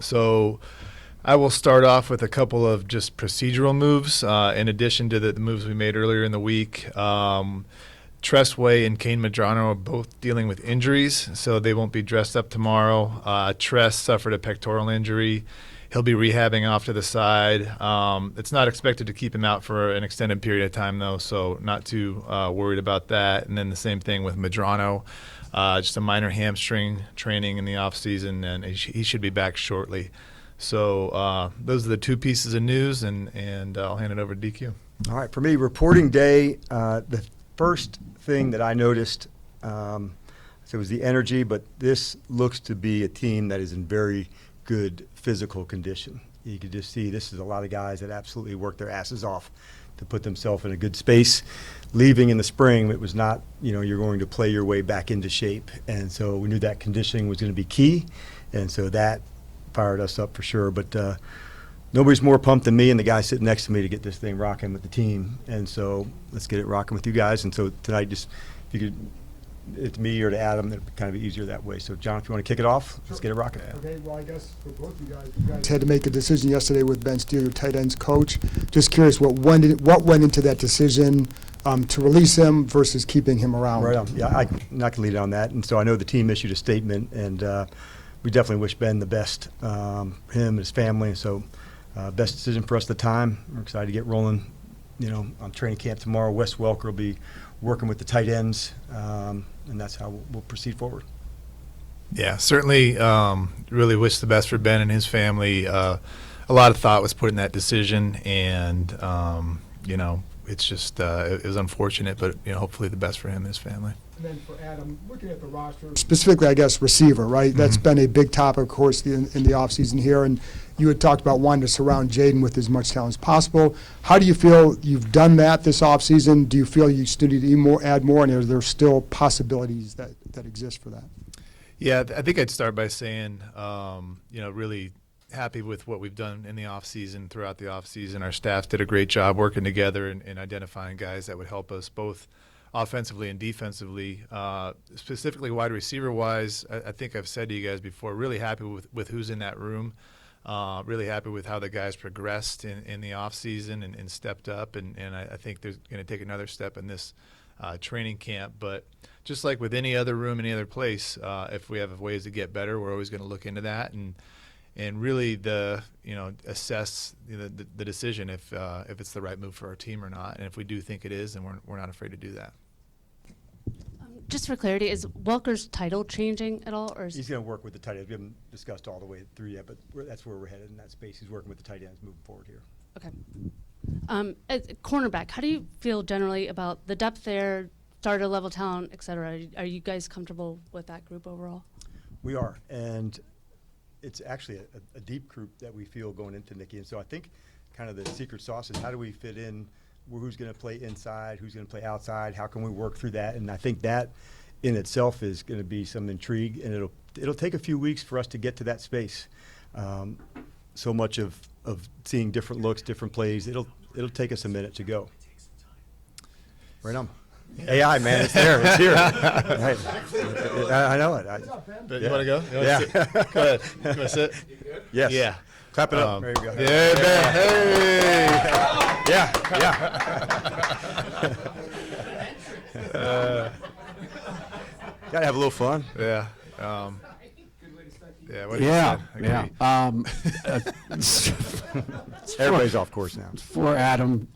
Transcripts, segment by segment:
So I will start off with a couple of just procedural moves in addition to the moves we made earlier in the week. Tressway and Kane Medrano are both dealing with injuries, so they won't be dressed up tomorrow. Tress suffered a pectoral injury. He'll be rehabbing off to the side. It's not expected to keep him out for an extended period of time, though, so not too worried about that. And then the same thing with Medrano, just a minor hamstring training in the offseason, and he should be back shortly. So those are the two pieces of news, and I'll hand it over to DQ. All right, for me, reporting day, the first thing that I noticed so it was the energy, but this looks to be a team that is in very good physical condition. You could just see this is a lot of guys that absolutely work their asses off to put themselves in a good space. Leaving in the spring, it was not, you're going to play your way back into shape. And so we knew that conditioning was going to be key. And so that fired us up for sure. But nobody's more pumped than me and the guy sitting next to me to get this thing rocking with the team. And so let's get it rocking with you guys. And so tonight, just if you could, it's me or to Adam, it'd kind of be easier that way. So John, if you want to kick it off, let's get it rocking. Okay, well, I guess for both you guys had to make a decision yesterday with Ben Steele, your tight ends coach. Just curious, what went into that decision to release him versus keeping him around? Right on. Yeah, I'm not going to lead on that. And so I know the team issued a statement, and we definitely wish Ben the best, him and his family. So best decision for us at the time. We're excited to get rolling. On training camp tomorrow, Wes Welker will be working with the tight ends, and that's how we'll proceed forward. Yeah, certainly really wish the best for Ben and his family. A lot of thought was put in that decision, and, it's just it was unfortunate, but, hopefully the best for him and his family. And then for Adam, looking at the roster, specifically, I guess, receiver, right? Mm-hmm. That's been a big topic, of course, in the offseason here, and you had talked about wanting to surround Jaden with as much talent as possible. How do you feel you've done that this offseason? Do you feel you still need to add more, and are there still possibilities that exist for that? Yeah, I think I'd start by saying, really happy with what we've done in the offseason, throughout the offseason. Our staff did a great job working together and identifying guys that would help us both offensively and defensively. Specifically wide receiver-wise, I think I've said to you guys before, really happy with who's in that room. Really happy with how the guys progressed in the offseason and stepped up, and I think they're going to take another step in this training camp. But just like with any other room, any other place, if we have ways to get better, we're always going to look into that and really assess the decision if it's the right move for our team or not. And if we do think it is, then we're not afraid to do that. Just for clarity, is Welker's title changing at all, or he's going to work with the tight ends? We haven't discussed all the way through yet, but that's where we're headed in that space. He's working with the tight ends moving forward here. Okay. As a cornerback, how do you feel generally about the depth there, starter level talent, et cetera? Are you guys comfortable with that group overall? We are, and it's actually a deep group that we feel going into Nikki. And so I think kind of the secret sauce is how do we fit in, who's going to play inside, who's going to play outside, how can we work through that? And I think that in itself is going to be some intrigue, and it'll take a few weeks for us to get to that space. So much of seeing different looks, different plays, it'll take us a minute to go. Right on. AI, man, it's there. It's here. Right. I know it. You want to go? Yeah. Go ahead. You want to sit? You good? Yes. Yeah. Clap it up. There you go. Yeah, man. Hey. Yeah. Gotta have a little fun. Yeah. Everybody's off course now. For Adam,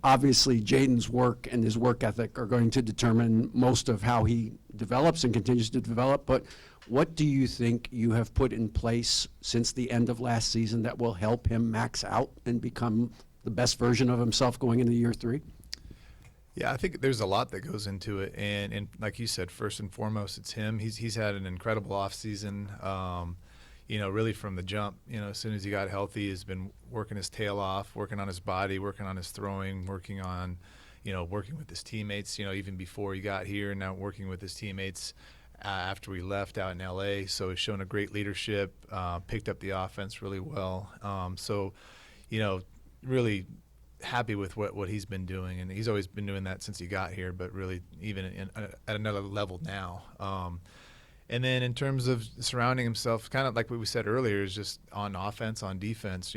obviously Jaden's work and his work ethic are going to determine most of how he develops and continues to develop, but what do you think you have put in place since the end of last season that will help him max out and become the best version of himself going into year 3? Yeah, I think there's a lot that goes into it, and like you said, first and foremost, it's him. He's had an incredible offseason. Really from the jump, as soon as he got healthy, he's been working his tail off, working on his body, working on his throwing, working on, working with his teammates, even before he got here, and now working with his teammates after we left out in LA. So he's shown a great leadership, picked up the offense really well. Really happy with what he's been doing, and he's always been doing that since he got here, but really even at another level now. And then in terms of surrounding himself, kind of like what we said earlier, is just on offense, on defense,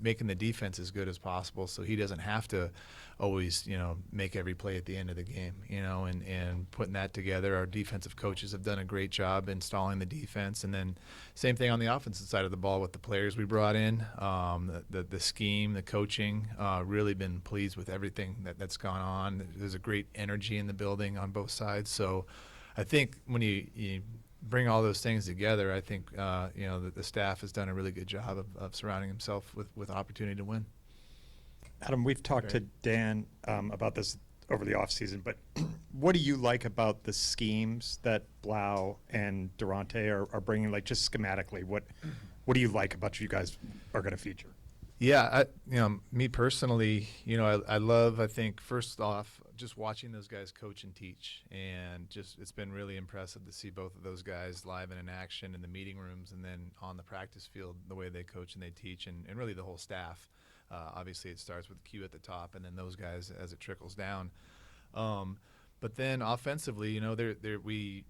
making the defense as good as possible so he doesn't have to always, make every play at the end of the game, and putting that together. Our defensive coaches have done a great job installing the defense. And then same thing on the offensive side of the ball with the players we brought in, the scheme, the coaching, really been pleased with everything that's gone on. There's a great energy in the building on both sides. So I think when you bring all those things together, I think the staff has done a really good job of surrounding himself with opportunity to win. Adam, we've talked to Dan about this over the offseason, but what do you like about the schemes that Blau and Durante are bringing, like just schematically? What do you like about you guys are going to feature? Yeah, me personally, I love, I think, first off, just watching those guys coach and teach. And just it's been really impressive to see both of those guys live and in action in the meeting rooms and then on the practice field, the way they coach and they teach, and really the whole staff. Obviously, it starts with Q at the top and then those guys as it trickles down. But then offensively, we're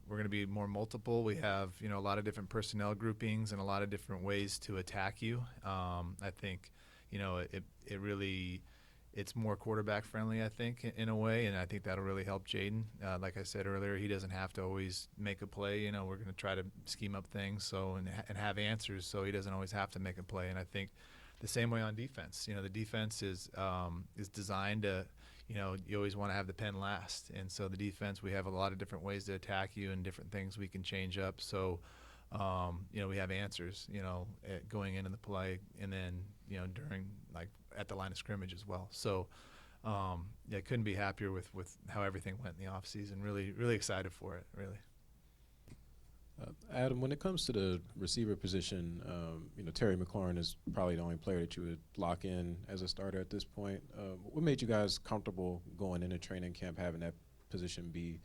going to be more multiple. We have, a lot of different personnel groupings and a lot of different ways to attack you. I think, it really, it's more quarterback friendly, I think, in a way, and I think that'll really help Jaden. Like I said earlier, he doesn't have to always make a play. We're going to try to scheme up things and have answers, so he doesn't always have to make a play. And I think the same way on defense. The defense is designed to, you always want to have the pen last. And so the defense, we have a lot of different ways to attack you and different things we can change up. So, we have answers, going into the play and then, during, like, at the line of scrimmage as well. So, couldn't be happier with how everything went in the offseason. Really, really excited for it, really. Adam, when it comes to the receiver position, Terry McLaurin is probably the only player that you would lock in as a starter at this point. What made you guys comfortable going into training camp, having that position be,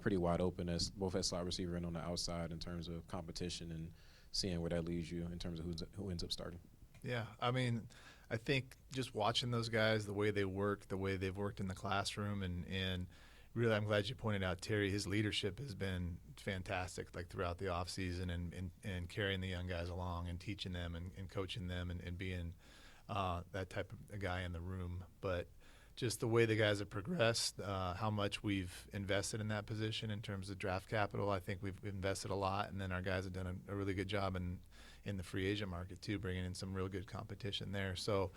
pretty wide open as both at slot receiver and on the outside in terms of competition and seeing where that leaves you in terms of who ends up starting? Yeah, I think just watching those guys, the way they work, the way they've worked in the classroom, and really, I'm glad you pointed out Terry. His leadership has been fantastic, like throughout the offseason and carrying the young guys along and teaching them and coaching them and being that type of a guy in the room. But just the way the guys have progressed, how much we've invested in that position in terms of draft capital, I think we've invested a lot. And then our guys have done a really good job in the free agent market too, bringing in some real good competition there. So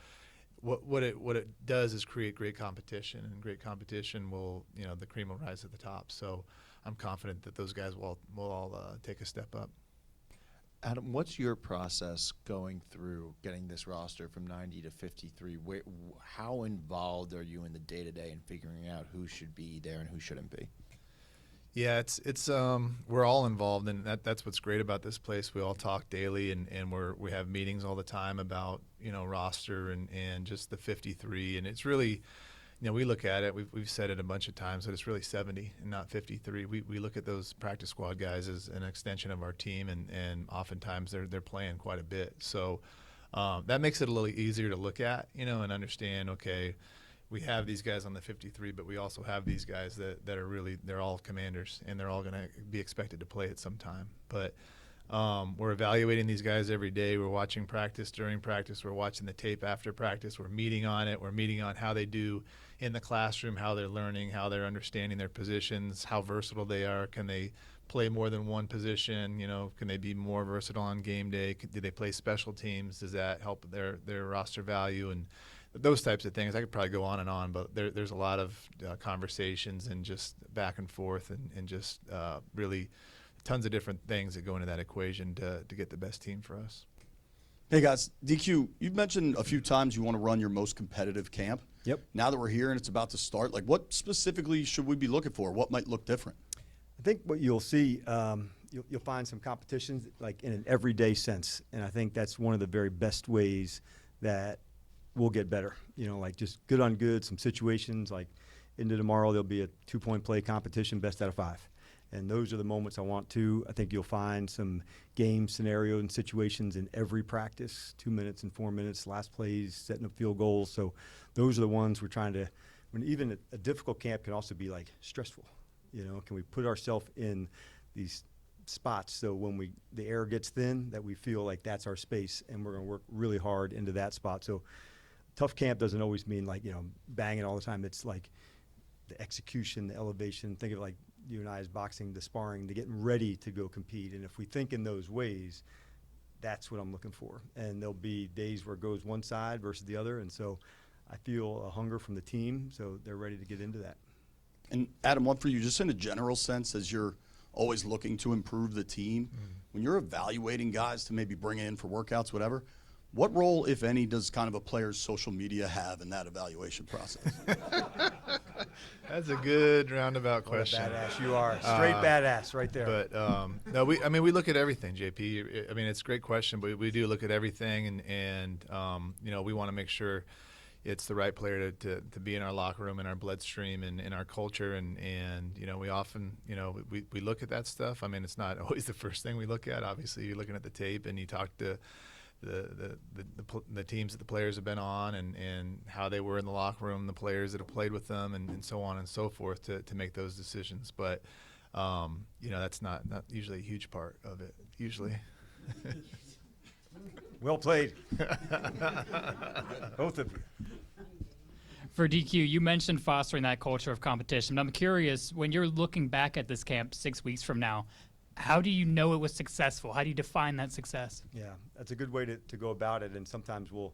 what it does is create great competition, and great competition will, the cream will rise to the top. So I'm confident that those guys will all take a step up. Adam, what's your process going through getting this roster from 90 to 53? How involved are you in the day-to-day and figuring out who should be there and who shouldn't be? Yeah, it's we're all involved, and that's what's great about this place. We all talk daily, and we have meetings all the time about roster and just the 53, and it's really, we look at it. We've said it a bunch of times, but it's really 70 and not 53. We look at those practice squad guys as an extension of our team, and oftentimes they're playing quite a bit. So that makes it a little easier to look at, and understand. Okay, we have these guys on the 53, but we also have these guys that are really, they're all commanders, and they're all going to be expected to play at some time. But we're evaluating these guys every day. We're watching practice during practice. We're watching the tape after practice. We're meeting on it. We're meeting on how they do in the classroom, how they're learning, how they're understanding their positions, how versatile they are. Can they play more than one position? Can they be more versatile on game day? Do they play special teams? Does that help their roster value? And those types of things. I could probably go on, but there's a lot of conversations and just back and forth and just really tons of different things that go into that equation to get the best team for us. Hey guys, DQ, you've mentioned a few times you want to run your most competitive camp. Yep. Now that we're here and it's about to start, like what specifically should we be looking for? What might look different? I think what you'll see, you'll find some competitions like in an everyday sense, and I think that's one of the very best ways that we'll get better. Like just good on good, some situations like into tomorrow there'll be a 2-point play competition, best out of 5. And those are the moments I think you'll find some game scenario and situations in every practice, 2 minutes and 4 minutes, last plays, setting up field goals. So those are the ones we're trying to, when even a difficult camp can also be like stressful. Can we put ourselves in these spots. So when the air gets thin, that we feel like that's our space, and we're going to work really hard into that spot. So tough camp doesn't always mean like, banging all the time. It's like the execution, the elevation. Think of like you and I as boxing, the sparring, the getting ready to go compete. And if we think in those ways, that's what I'm looking for. And there'll be days where it goes one side versus the other. And so I feel a hunger from the team, so they're ready to get into that. And Adam, one for you, just in a general sense, as you're always looking to improve the team, when you're evaluating guys to maybe bring in for workouts, whatever, what role, if any, does kind of a player's social media have in that evaluation process? That's a good roundabout What a question. badass you are. Straight badass right there. But no, we look at everything, JP. I mean, it's a great question, but we do look at everything, and we want to make sure it's the right player to be in our locker room, in our bloodstream, and in our culture, and we often we look at that stuff. I mean, it's not always the first thing we look at. Obviously, you're looking at the tape, and you talk to the teams that the players have been on, and how they were in the locker room, the players that have played with them, and so on and so forth to make those decisions. But that's not usually a huge part of it. Usually. Well played. Both of you. For DQ, you mentioned fostering that culture of competition. I'm curious, when you're looking back at this camp 6 weeks from now, how do you know it was successful? How do you define that success? Yeah, that's a good way to go about it. And sometimes we'll,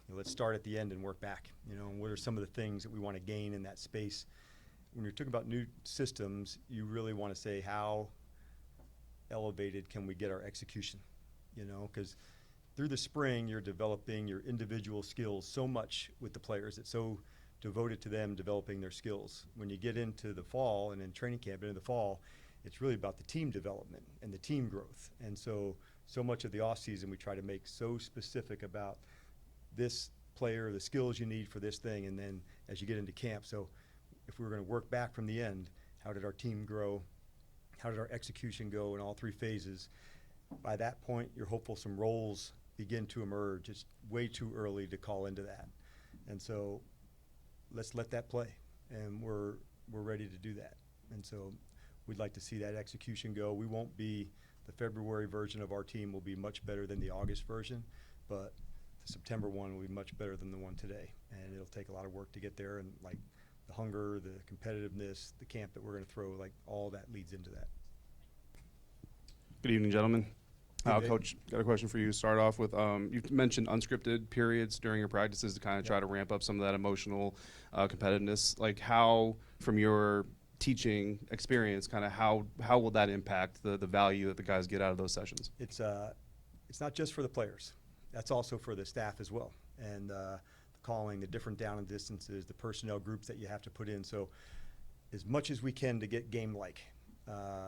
let's start at the end and work back. And what are some of the things that we want to gain in that space? When you're talking about new systems, you really want to say how elevated can we get our execution? Because through the spring, you're developing your individual skills so much with the players. It's so devoted to them developing their skills. When you get into the fall and in training camp into the fall, it's really about the team development and the team growth. And so much of the off season we try to make so specific about this player, the skills you need for this thing, and then as you get into camp. So if we were going to work back from the end, how did our team grow? How did our execution go in all three phases? By that point, you're hopeful some roles begin to emerge. It's way too early to call into that. And so let's let that play. And we're ready to do that. And so we'd like to see that execution go. We won't be, the February version of our team will be much better than the August version, but the September one will be much better than the one today. And it'll take a lot of work to get there, and like the hunger, the competitiveness, the camp that we're going to throw, like all that leads into that. Good evening, gentlemen. Hey, Dave. Coach, got a question for you to start off with. You've mentioned unscripted periods during your practices to kind of try to ramp up some of that emotional competitiveness. Like how, from your teaching experience, kind of how will that impact the value that the guys get out of those sessions? It's not just for the players. That's also for the staff as well. And the calling, the different down and distances, the personnel groups that you have to put in. So as much as we can to get game-like.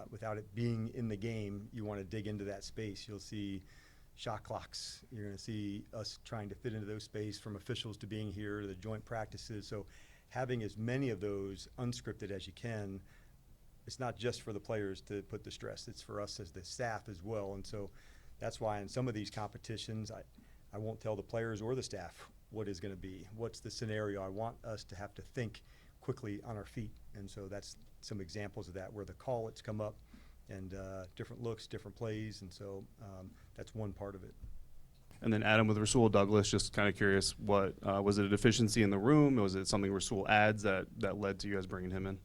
Without it being in the game, you want to dig into that space. You'll see shot clocks. You're going to see us trying to fit into those space, from officials to being here to the joint practices. So having as many of those unscripted as you can, it's not just for the players to put the stress. It's for us as the staff as well. And so that's why in some of these competitions, I won't tell the players or the staff what is going to be. What's the scenario? I want us to have to think quickly on our feet. And so that's some examples of that, where the call it's come up, and different looks, different plays, and so that's one part of it. And then Adam, with Rasul Douglas, just kind of curious, what was it a deficiency in the room? Was it something Rasul adds that led to you guys bringing him in?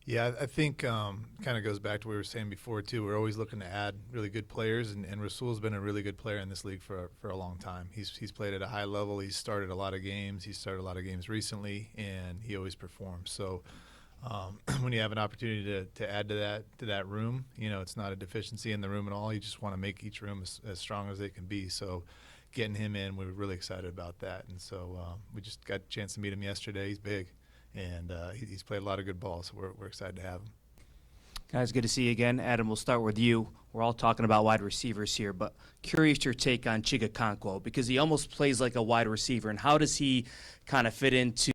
Yeah, I think kind of goes back to what we were saying before too. We're always looking to add really good players, and Rasul's been a really good player in this league for a long time. He's played at a high level. He's started a lot of games. He's started a lot of games recently, and he always performs. So when you have an opportunity to add to that room, it's not a deficiency in the room at all. You just want to make each room as strong as they can be. So getting him in, we were really excited about that. And so we just got a chance to meet him yesterday. He's big, and he's played a lot of good ball, so we're excited to have him. Guys, good to see you again. Adam, we'll start with you. We're all talking about wide receivers here, but curious your take on Chigakonkwo, because he almost plays like a wide receiver, and how does he kind of fit into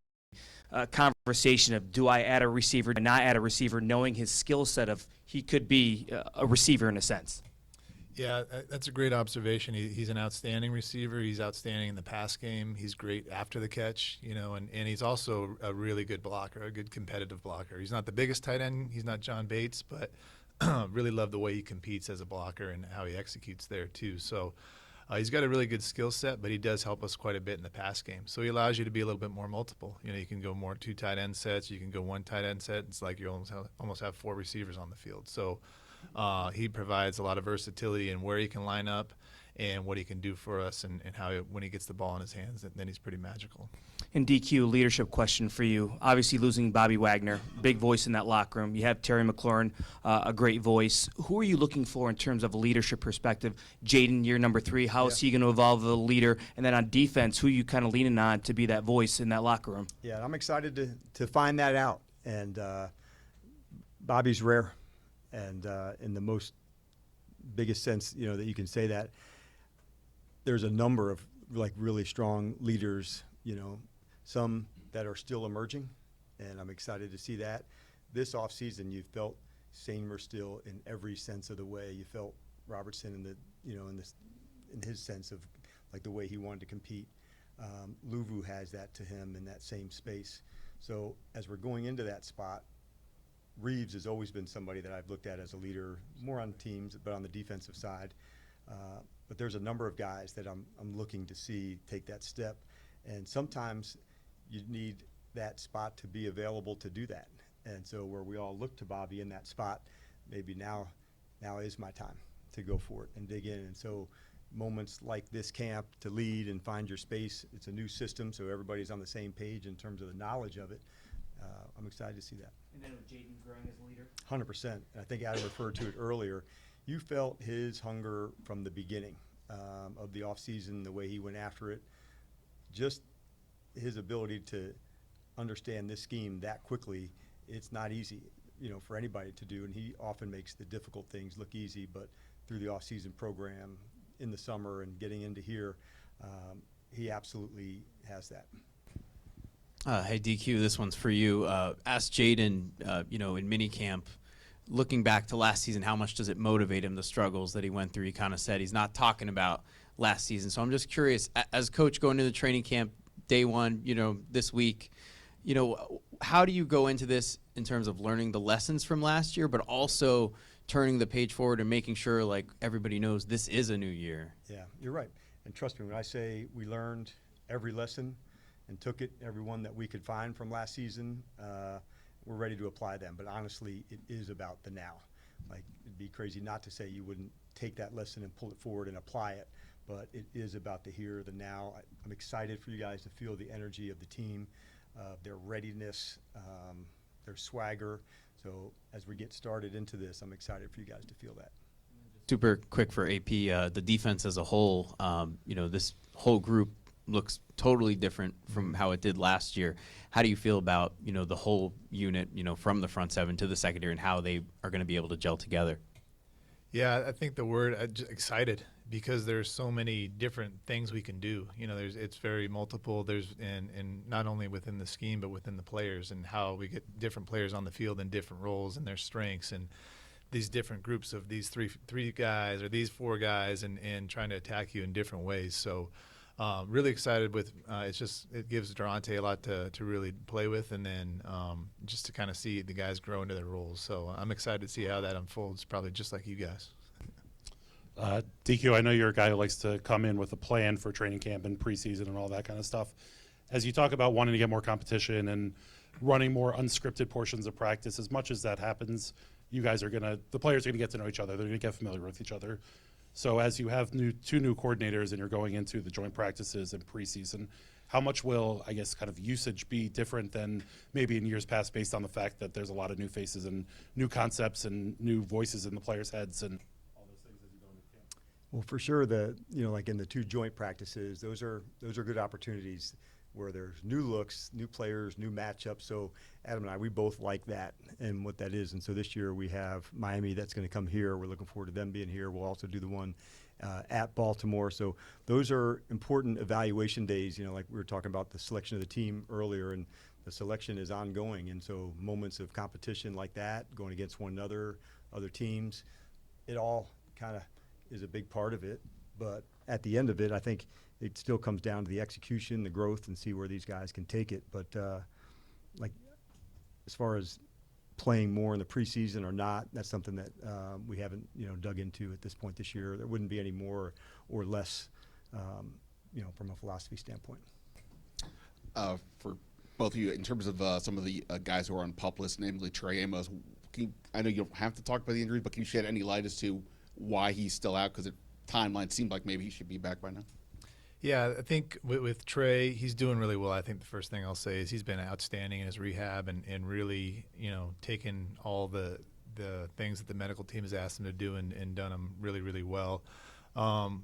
conversation of, do I add a receiver, do I not add a receiver, knowing his skill set of he could be a receiver in a sense? Yeah, that's a great observation. He's an outstanding receiver. He's outstanding in the pass game. He's great after the catch, and he's also a really good blocker, a good competitive blocker. He's not the biggest tight end. He's not John Bates, but really love the way he competes as a blocker and how he executes there too. So he's got a really good skill set, but he does help us quite a bit in the pass game. So he allows you to be a little bit more multiple. You know, you can go more 2 tight end sets. You can go 1 tight end set. It's like you almost have 4 receivers on the field. So he provides a lot of versatility in where he can line up and what he can do for us, and how when he gets the ball in his hands, then he's pretty magical. And DQ, leadership question for you. Obviously losing Bobby Wagner, big voice in that locker room. You have Terry McLaurin, a great voice. Who are you looking for in terms of a leadership perspective? Jaden, year number 3, how is he going to evolve as a leader? And then on defense, who are you kind of leaning on to be that voice in that locker room? Yeah, I'm excited to find that out. And Bobby's rare, and in the most biggest sense, you know, that you can say that. There's a number of like really strong leaders, you know, some that are still emerging, and I'm excited to see that. This offseason, you felt Samer still in every sense of the way. You felt Robertson in the, you know, in his sense of like the way he wanted to compete. Luvu has that to him in that same space. So as we're going into that spot, Reeves has always been somebody that I've looked at as a leader, more on teams, but on the defensive side. But there's a number of guys that I'm looking to see take that step, and sometimes you need that spot to be available to do that. And so where we all look to Bobby in that spot, maybe now is my time to go for it and dig in. And so moments like this camp to lead and find your space, it's a new system, so everybody's on the same page in terms of the knowledge of it. I'm excited to see that. And then with Jaden growing as a leader? 100%. And I think Adam referred to it earlier. You felt his hunger from the beginning of the offseason, the way he went after it, just his ability to understand this scheme that quickly. It's not easy, you know, for anybody to do, and he often makes the difficult things look easy. But through the offseason program, in the summer, and getting into here, he absolutely has that. Hey, DQ, this one's for you. Ask Jaden, you know, in minicamp, looking back to last season, how much does it motivate him, the struggles that he went through? He kind of said he's not talking about last season. So I'm just curious, as coach going into the training camp, day one, you know, this week, you know, how do you go into this in terms of learning the lessons from last year, but also turning the page forward and making sure, like, everybody knows this is a new year? Yeah, you're right. And trust me, when I say we learned every lesson and took it, every one that we could find from last season, we're ready to apply them. But honestly, it is about the now. Like, it'd be crazy not to say you wouldn't take that lesson and pull it forward and apply it, but it is about the here, the now. I'm excited for you guys to feel the energy of the team, their readiness, their swagger. So as we get started into this, I'm excited for you guys to feel that. Super quick for AP, the defense as a whole, you know, this whole group looks totally different from how it did last year. How do you feel about, you know, the whole unit, you know, from the front seven to the secondary, and how they are going to be able to gel together? Yeah, I think the word excited, because there's so many different things we can do. You know, it's very multiple. There's and not only within the scheme, but within the players, and how we get different players on the field in different roles and their strengths, and these different groups of these three guys or these 4 guys, and trying to attack you in different ways. So really excited with it gives Durante a lot to really play with, and then just to kind of see the guys grow into their roles. So I'm excited to see how that unfolds, probably just like you guys. DQ, I know you're a guy who likes to come in with a plan for training camp and preseason and all that kind of stuff. As you talk about wanting to get more competition and running more unscripted portions of practice, as much as that happens, the players are going to get to know each other. They're going to get familiar with each other. So as you have 2 new coordinators and you're going into the joint practices and preseason, how much will, I guess, kind of usage be different than maybe in years past, based on the fact that there's a lot of new faces and new concepts and new voices in the players' heads and all those things as you go into camp? Well, for sure, like in the 2 joint practices, those are good opportunities where there's new looks, new players, new matchups. So Adam and I, we both like that and what that is. And so this year we have Miami that's going to come here. We're looking forward to them being here. We'll also do the one at Baltimore. So those are important evaluation days. You know, like we were talking about the selection of the team earlier, and the selection is ongoing. And so moments of competition like that, going against one another, other teams, it all kind of is a big part of it. But at the end of it, I think it still comes down to the execution, the growth, and see where these guys can take it. But like as far as playing more in the preseason or not, that's something that we haven't, dug into at this point this year. There wouldn't be any more or less, from a philosophy standpoint. For both of you, in terms of some of the guys who are on PUP list, namely Trey Amos, I know you don't have to talk about the injuries, but can you shed any light as to why he's still out? Because the timeline seemed like maybe he should be back by now. Yeah, I think with Trey, he's doing really well. I think the first thing I'll say is he's been outstanding in his rehab and really, taken all the things that the medical team has asked him to do and done them really, really well.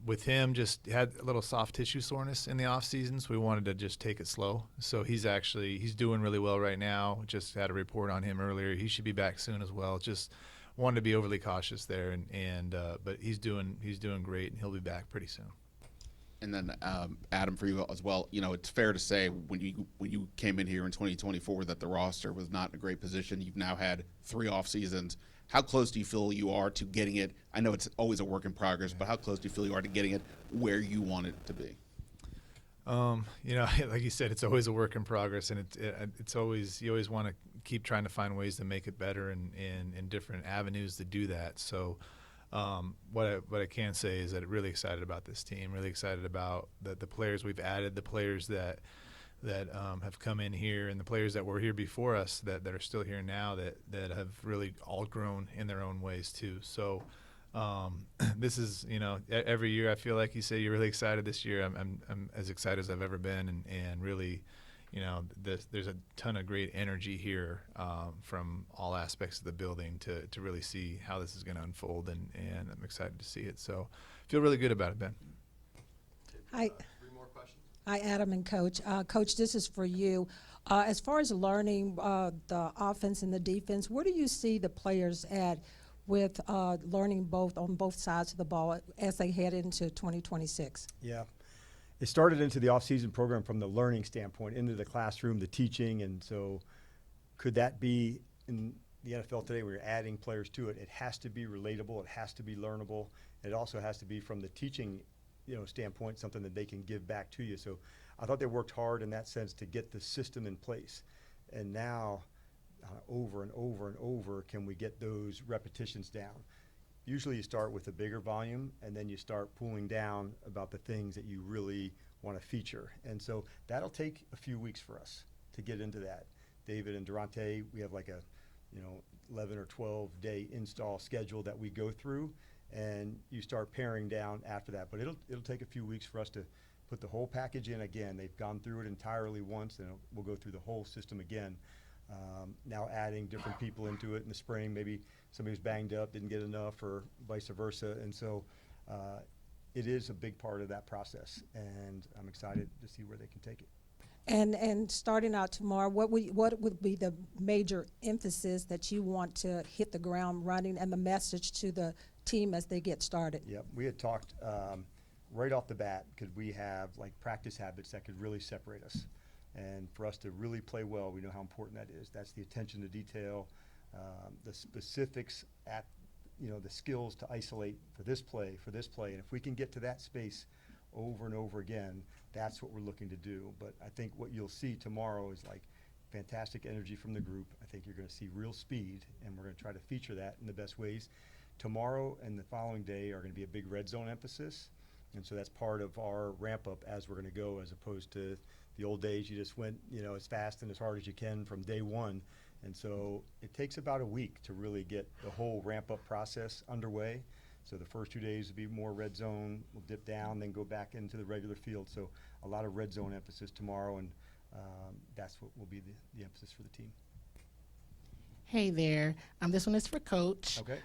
With him, just had a little soft tissue soreness in the off season, so we wanted to just take it slow. So he's doing really well right now. Just had a report on him earlier. He should be back soon as well. Just wanted to be overly cautious there, but he's doing great, and he'll be back pretty soon. And then Adam, for you as well, it's fair to say when you came in here in 2024 that the roster was not in a great position. You've now had 3 off seasons. How close do you feel you are to getting it? I know it's always a work in progress, but how close do you feel you are to getting it where you want it to be? Like you said, it's always a work in progress, and it's always, you always want to keep trying to find ways to make it better and different avenues to do that. So what I can say is that I'm really excited about this team, really excited about the players we've added, the players that have come in here, and the players that were here before us that are still here now that have really all grown in their own ways too. So this is, every year I feel like you say you're really excited. This year I'm as excited as I've ever been, and really, there's a ton of great energy here from all aspects of the building to really see how this is going to unfold, and I'm excited to see it. So feel really good about it, Ben. Hi. Hi, Adam and Coach. Coach, this is for you. As far as learning the offense and the defense, where do you see the players at with learning on both sides of the ball as they head into 2026? Yeah. It started into the off-season program from the learning standpoint, into the classroom, the teaching, and so could that be in the NFL today where you're adding players to it? It has to be relatable. It has to be learnable. It also has to be from the teaching standpoint, something that they can give back to you. So I thought they worked hard in that sense to get the system in place. And now over and over and over, can we get those repetitions down? Usually you start with a bigger volume, and then you start pulling down about the things that you really want to feature. And so that'll take a few weeks for us to get into that. David and Durante, we have like a 11 or 12 day install schedule that we go through, and you start paring down after that. But it'll take a few weeks for us to put the whole package in again. They've gone through it entirely once, and we'll go through the whole system again. Now adding different people into it in the spring, maybe somebody was banged up, didn't get enough, or vice versa. And so it is a big part of that process, and I'm excited to see where they can take it. And starting out tomorrow, what would be the major emphasis that you want to hit the ground running, and the message to the team as they get started? Yep, we had talked right off the bat, because we have like practice habits that could really separate us. And for us to really play well, we know how important that is. That's the attention to detail, the specifics at, the skills to isolate for this play. And if we can get to that space over and over again, that's what we're looking to do. But I think what you'll see tomorrow is like fantastic energy from the group. I think you're going to see real speed, and we're going to try to feature that in the best ways. Tomorrow and the following day are going to be a big red zone emphasis. And so that's part of our ramp up as we're going to go, as opposed to the old days. You just went, as fast and as hard as you can from day one. And so it takes about a week to really get the whole ramp up process underway. So the first 2 days will be more red zone. We'll dip down, then go back into the regular field. So a lot of red zone emphasis tomorrow, and that's what will be the emphasis for the team. Hey there. This one is for Coach. Okay.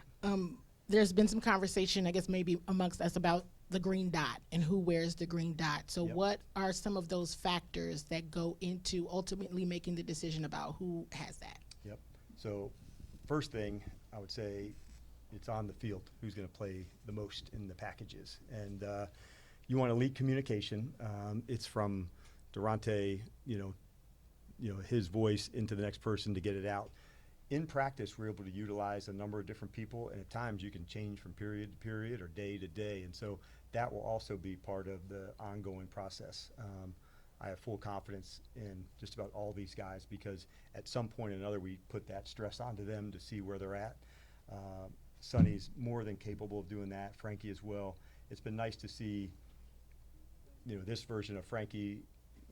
There's been some conversation, I guess, maybe amongst us about the green dot and who wears the green dot. So Yep. what are some of those factors that go into ultimately making the decision about who has that? Yep. So first thing I would say, it's on the field who's going to play the most in the packages. And you want elite communication. It's from Durante, his voice into the next person to get it out. In practice, we're able to utilize a number of different people, and at times you can change from period to period or day to day. And so that will also be part of the ongoing process. I have full confidence in just about all these guys because at some point or another we put that stress onto them to see where they're at. Sonny's more than capable of doing that. Frankie as well. It's been nice to see, this version of Frankie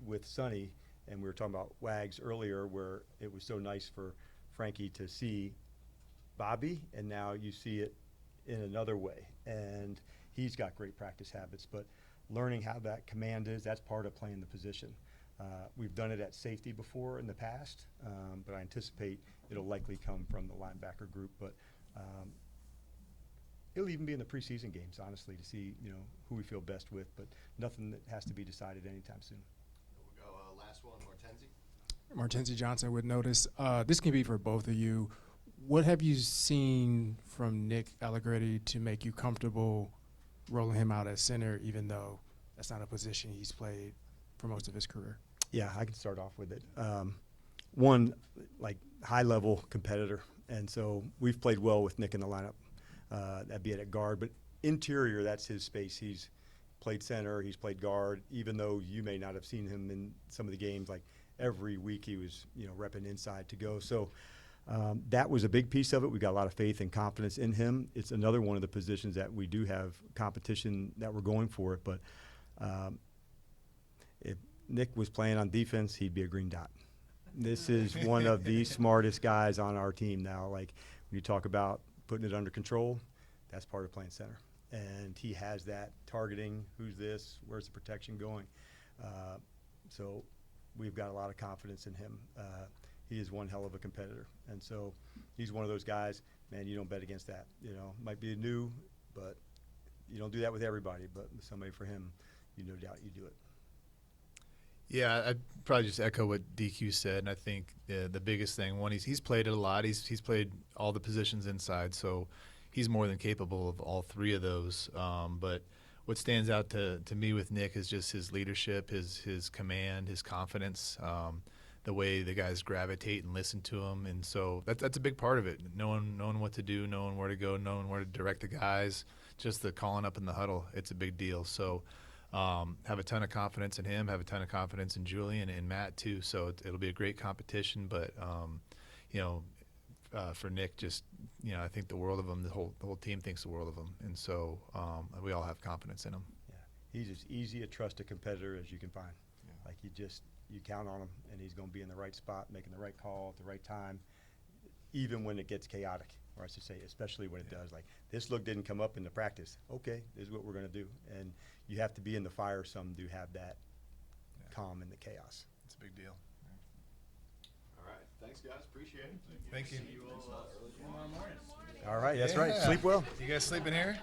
with Sonny, and we were talking about Wags earlier, where it was so nice for Frankie to see Bobby, and now you see it in another way. And he's got great practice habits, but learning how that command is, that's part of playing the position. We've done it at safety before in the past, but I anticipate it'll likely come from the linebacker group. But it'll even be in the preseason games, honestly, to see who we feel best with. But nothing that has to be decided anytime soon. We'll go last one, Hortensi. Martensi Johnson with Notice. This can be for both of you. What have you seen from Nick Allegretti to make you comfortable rolling him out at center, even though that's not a position he's played for most of his career? Yeah, I can start off with it. One, like, high-level competitor, and so we've played well with Nick in the lineup. That'd be at guard, but interior, that's his space. He's played center, he's played guard, even though you may not have seen him in some of the games. Like, every week he was, repping inside to go. So that was a big piece of it. We got a lot of faith and confidence in him. It's another one of the positions that we do have competition that we're going for it, but if Nick was playing on defense, he'd be a green dot. This is one of the smartest guys on our team now. Like, when you talk about putting it under control, that's part of playing center. And he has that targeting, who's this, where's the protection going. So we've got a lot of confidence in him. He is one hell of a competitor. And so he's one of those guys, man, you don't bet against that. Might be new, but you don't do that with everybody. But with somebody for him, no doubt you do it. Yeah, I'd probably just echo what DQ said, and I think the biggest thing, one, he's played it a lot. He's played all the positions inside, so he's more than capable of all three of those. But what stands out to me with Nick is just his leadership, his command, his confidence, the way the guys gravitate and listen to him, and so that's a big part of it. Knowing what to do, knowing where to go, knowing where to direct the guys, just the calling up in the huddle, it's a big deal. So. Have a ton of confidence in him, have a ton of confidence in Julian and Matt too. So it'll be a great competition, but for Nick, just I think the world of him. The whole team thinks the world of him, and so we all have confidence in him. Yeah, he's as easy a trusted competitor as you can find. Yeah. Like you count on him, and he's going to be in the right spot, making the right call at the right time, even when it gets chaotic. Or I should say, especially when it does. Like, this look didn't come up in the practice. Okay, this is what we're going to do. And you have to be in the fire some to have that calm in the chaos. It's a big deal. All right. Thanks, guys. Appreciate it. Thank you. See you all early tomorrow morning. All right, that's right. Sleep well. You guys sleeping here?